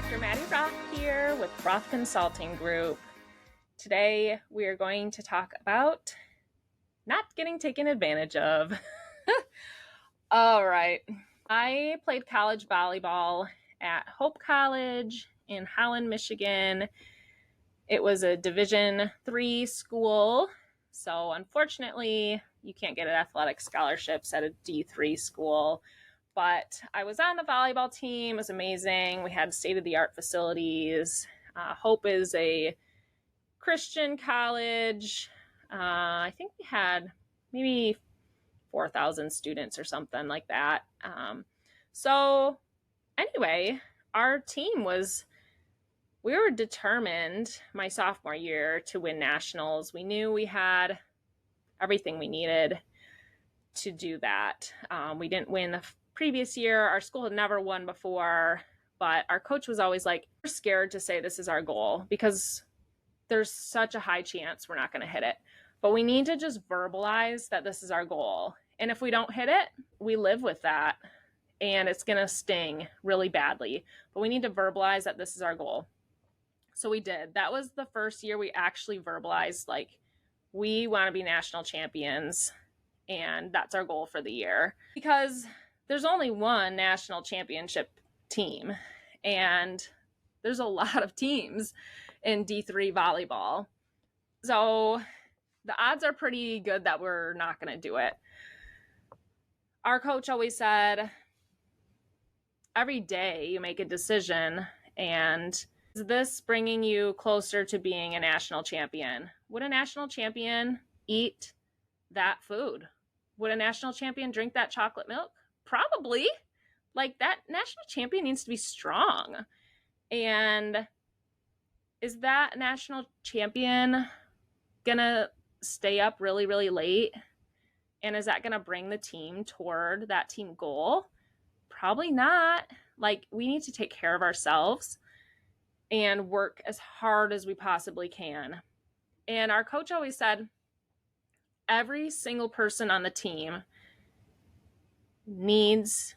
Dr. Maddy Roth here with Roth Consulting Group. Today we are going to talk about not getting taken advantage of. All right. I played college volleyball at Hope College in Holland, Michigan. It was a Division III school, so unfortunately you can't get athletic scholarships at a D3 school. But I was on the volleyball team. It was amazing. We had state-of-the-art facilities. Hope is a Christian college. I think we had maybe 4,000 students or something like that. So anyway, our team we were determined my sophomore year to win nationals. We knew we had everything we needed to do that. We didn't win the previous year. Our school had never won before, but our coach was always like, we're scared to say this is our goal because there's such a high chance we're not going to hit it. But we need to just verbalize that this is our goal. And if we don't hit it, we live with that and it's going to sting really badly. But we need to verbalize that this is our goal. So we did. That was the first year we actually verbalized, like, we want to be national champions and that's our goal for the year. Because there's only one national championship team, and there's a lot of teams in D3 volleyball. So the odds are pretty good that we're not going to do it. Our coach always said, every day you make a decision, and is this bringing you closer to being a national champion? Would a national champion eat that food? Would a national champion drink that chocolate milk? Probably. Like, that national champion needs to be strong. And is that national champion gonna stay up really, really late? And is that gonna bring the team toward that team goal? Probably not. Like, we need to take care of ourselves and work as hard as we possibly can. And our coach always said, every single person on the team needs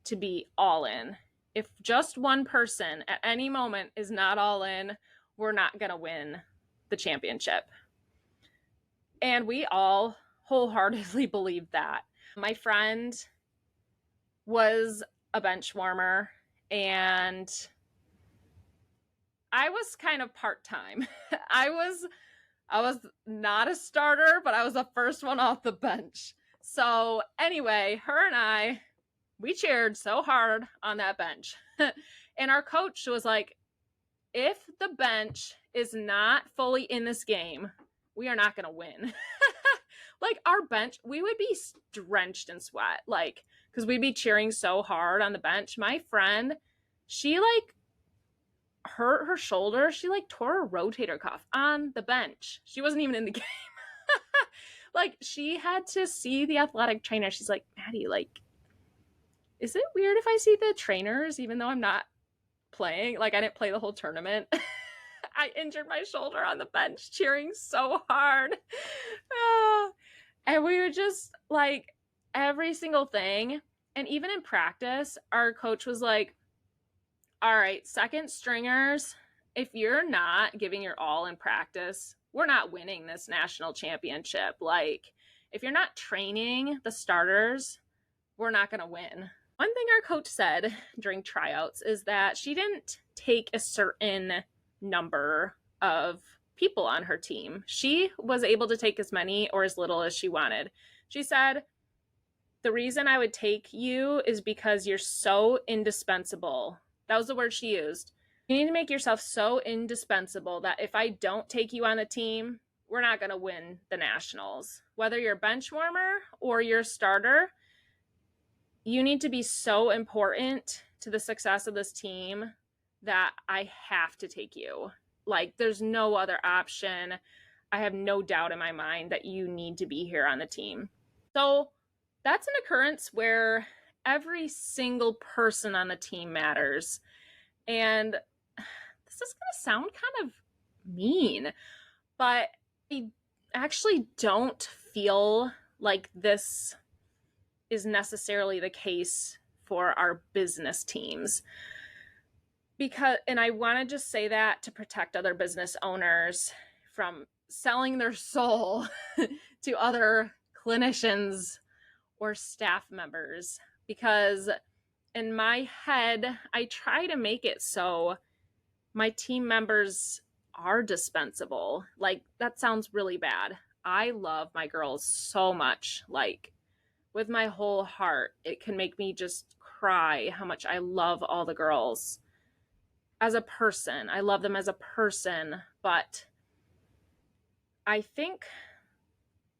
to be all in. If just one person at any moment is not all in, we're not going to win the championship. And we all wholeheartedly believe that. My friend was a bench warmer, and I was kind of part-time. I was not a starter, but I was the first one off the bench. So anyway, her and we cheered so hard on that bench. And our coach was like, if the bench is not fully in this game, we are not going to win. Like, our bench, we would be drenched in sweat, like, because we'd be cheering so hard on the bench. My friend, she like hurt her shoulder. She like tore a rotator cuff on the bench. She wasn't even in the game. Like, she had to see the athletic trainer. She's like, Maddy, like, is it weird if I see the trainers even though I'm not playing? Like, I didn't play the whole tournament. I injured my shoulder on the bench cheering so hard. And we were just like, every single thing. And even in practice, our coach was like, all right, second stringers, if you're not giving your all in practice, we're not winning this national championship. Like, if you're not training the starters, we're not going to win. One thing our coach said during tryouts is that she didn't take a certain number of people on her team. She was able to take as many or as little as she wanted. She said, the reason I would take you is because you're so indispensable. That was the word she used. You need to make yourself so indispensable that if I don't take you on the team, we're not going to win the nationals. Whether you're a bench warmer or you're a starter, you need to be so important to the success of this team that I have to take you. Like, there's no other option. I have no doubt in my mind that you need to be here on the team. So that's an occurrence where every single person on the team matters. And this is going to sound kind of mean, but I actually don't feel like this is necessarily the case for our business teams. because, and I want to just say that to protect other business owners from selling their soul to other clinicians or staff members, because in my head I try to make it so my team members are dispensable. Like, that sounds really bad. I love my girls so much, like with my whole heart. It can make me just cry how much I love all the girls as a person. I love them as a person, but I think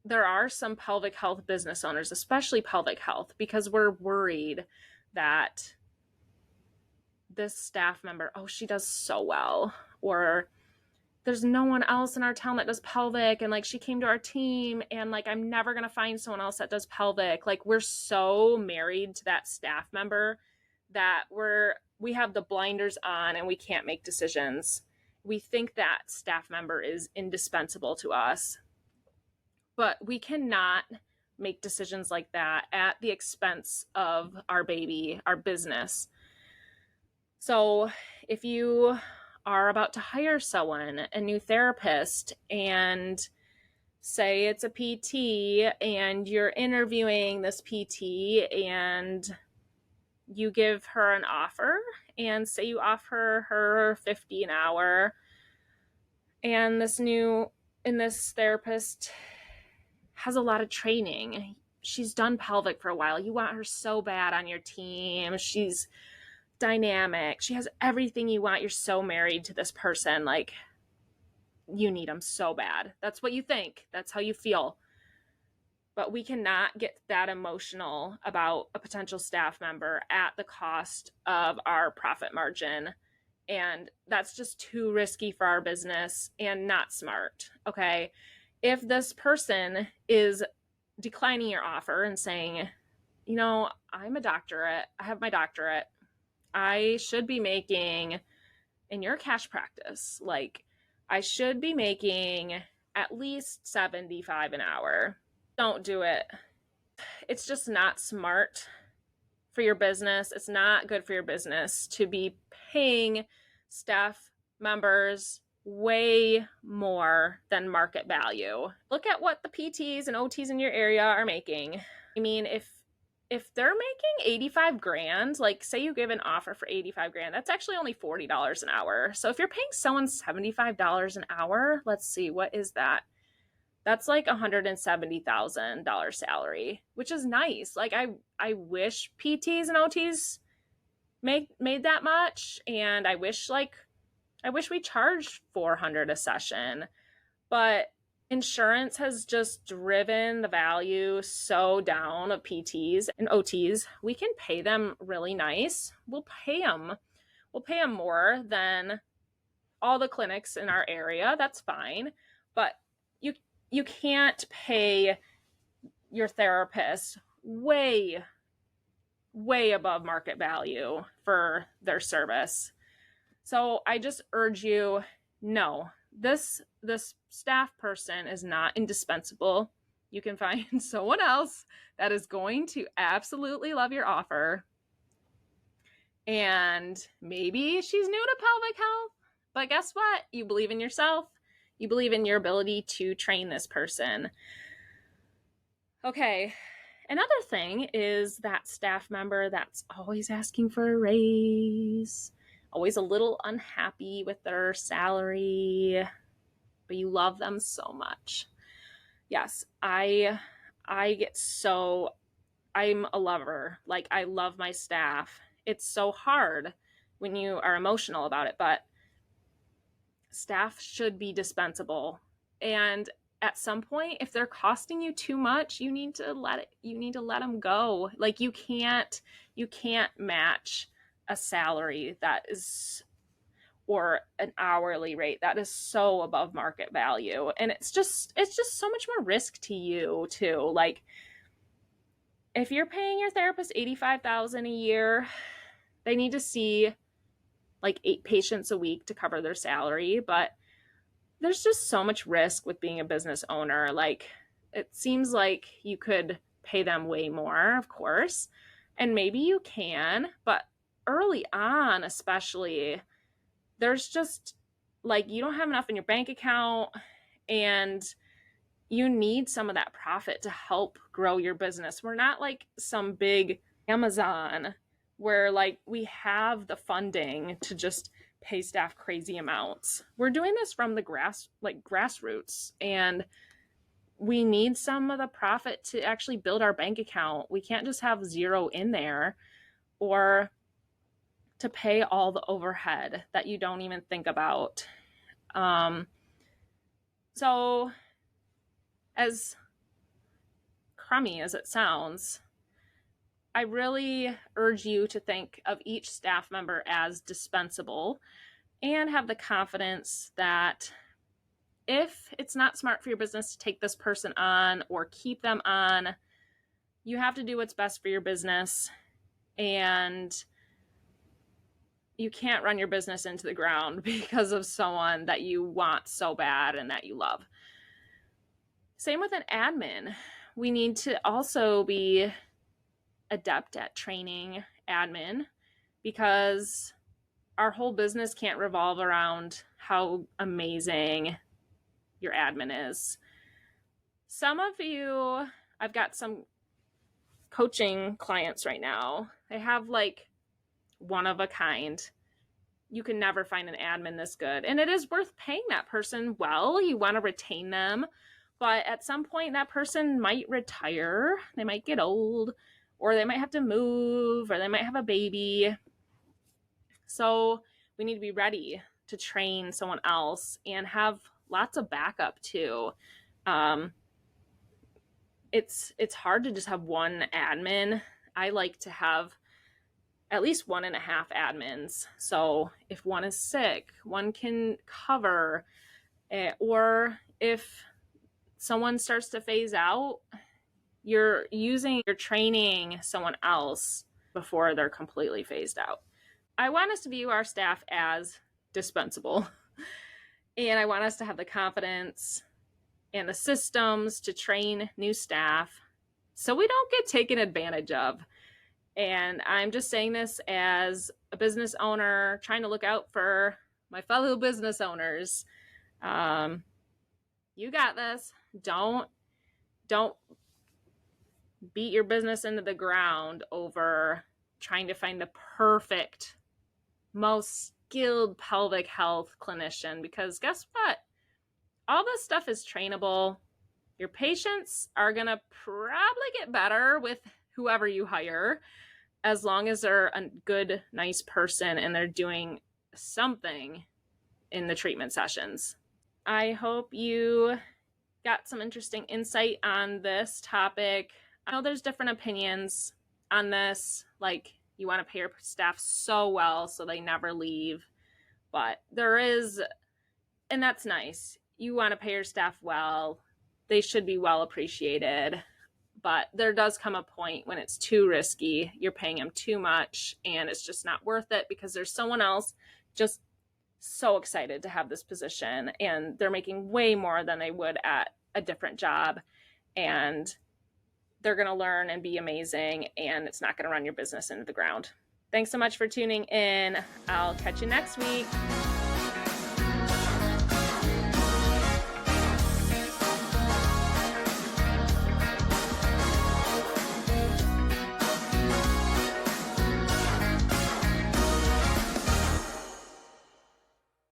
there are some pelvic health business owners, especially pelvic health, because we're worried that this staff member, oh, she does so well, or there's no one else in our town that does pelvic, and like she came to our team, and like I'm never going to find someone else that does pelvic. Like, we're so married to that staff member that we have the blinders on and we can't make decisions. We think that staff member is indispensable to us, but we cannot make decisions like that at the expense of our baby, our business. So if you are about to hire someone, a new therapist, and say it's a PT and you're interviewing this PT and you give her an offer, and say you offer her 50 an hour, and this therapist has a lot of training. She's done pelvic for a while. You want her so bad on your team. She's dynamic. She has everything you want. You're so married to this person. Like, you need them so bad. That's what you think. That's how you feel. But we cannot get that emotional about a potential staff member at the cost of our profit margin. And that's just too risky for our business and not smart. Okay. If this person is declining your offer and saying, I'm a doctorate, I have my doctorate, I should be making, in your cash practice, like, I should be making at least 75 an hour. Don't do it. It's just not smart for your business. It's not good for your business to be paying staff members way more than market value. Look at what the PTs and OTs in your area are making. I mean, if they're making 85 grand, like say you give an offer for 85 grand, that's actually only $40 an hour. So if you're paying someone $75 an hour, let's see, what is that? That's like $170,000 salary, which is nice. Like, I wish PTs and OTs made that much, and I wish we charged $400 a session, but insurance has just driven the value so down of PTs and OTs. We can pay them really nice. We'll pay them more than all the clinics in our area. That's fine, but you can't pay your therapist way above market value for their service. So I just urge you, no, this staff person is not indispensable. You can find someone else that is going to absolutely love your offer. And maybe she's new to pelvic health, but guess what? You believe in yourself. You believe in your ability to train this person. Okay. Another thing is that staff member that's always asking for a raise, always a little unhappy with their salary, but you love them so much. Yes, I'm a lover. Like, I love my staff. It's so hard when you are emotional about it, but staff should be dispensable. And at some point, if they're costing you too much, you need to let them go. Like, you can't match a salary that is, or an hourly rate that is so above market value. And it's just so much more risk to you too. Like, if you're paying your therapist $85,000 a year, they need to see like 8 patients a week to cover their salary. But there's just so much risk with being a business owner. Like, it seems like you could pay them way more, of course, and maybe you can, but early on, especially, there's just like you don't have enough in your bank account and you need some of that profit to help grow your business. We're not like some big Amazon where like we have the funding to just pay staff crazy amounts. We're doing this from the grassroots, and we need some of the profit to actually build our bank account. We can't just have zero in there or to pay all the overhead that you don't even think about. So as crummy as it sounds, I really urge you to think of each staff member as dispensable and have the confidence that if it's not smart for your business to take this person on or keep them on, you have to do what's best for your business, and you can't run your business into the ground because of someone that you want so bad and that you love. Same with an admin. We need to also be adept at training admin because our whole business can't revolve around how amazing your admin is. Some of you, I've got some coaching clients right now. They have like one of a kind. You can never find an admin this good. And it is worth paying that person well. You want to retain them. But at some point, that person might retire. They might get old, or they might have to move, or they might have a baby. So we need to be ready to train someone else and have lots of backup too. It's hard to just have one admin. I like to have at least 1.5 admins. So if one is sick, one can cover, or if someone starts to phase out, you're training someone else before they're completely phased out. I want us to view our staff as dispensable. And I want us to have the confidence and the systems to train new staff so we don't get taken advantage of. And I'm just saying this as a business owner, trying to look out for my fellow business owners. You got this. Don't beat your business into the ground over trying to find the perfect, most skilled pelvic health clinician, because guess what? All this stuff is trainable. Your patients are going to probably get better with whoever you hire, as long as they're a good, nice person and they're doing something in the treatment sessions. I hope you got some interesting insight on this topic. I know there's different opinions on this, like you want to pay your staff so well so they never leave, but there is, and that's nice. You want to pay your staff well. They should be well appreciated, but there does come a point when it's too risky. You're paying them too much and it's just not worth it because there's someone else just so excited to have this position and they're making way more than they would at a different job, and they're going to learn and be amazing, and it's not going to run your business into the ground. Thanks so much for tuning in. I'll catch you next week.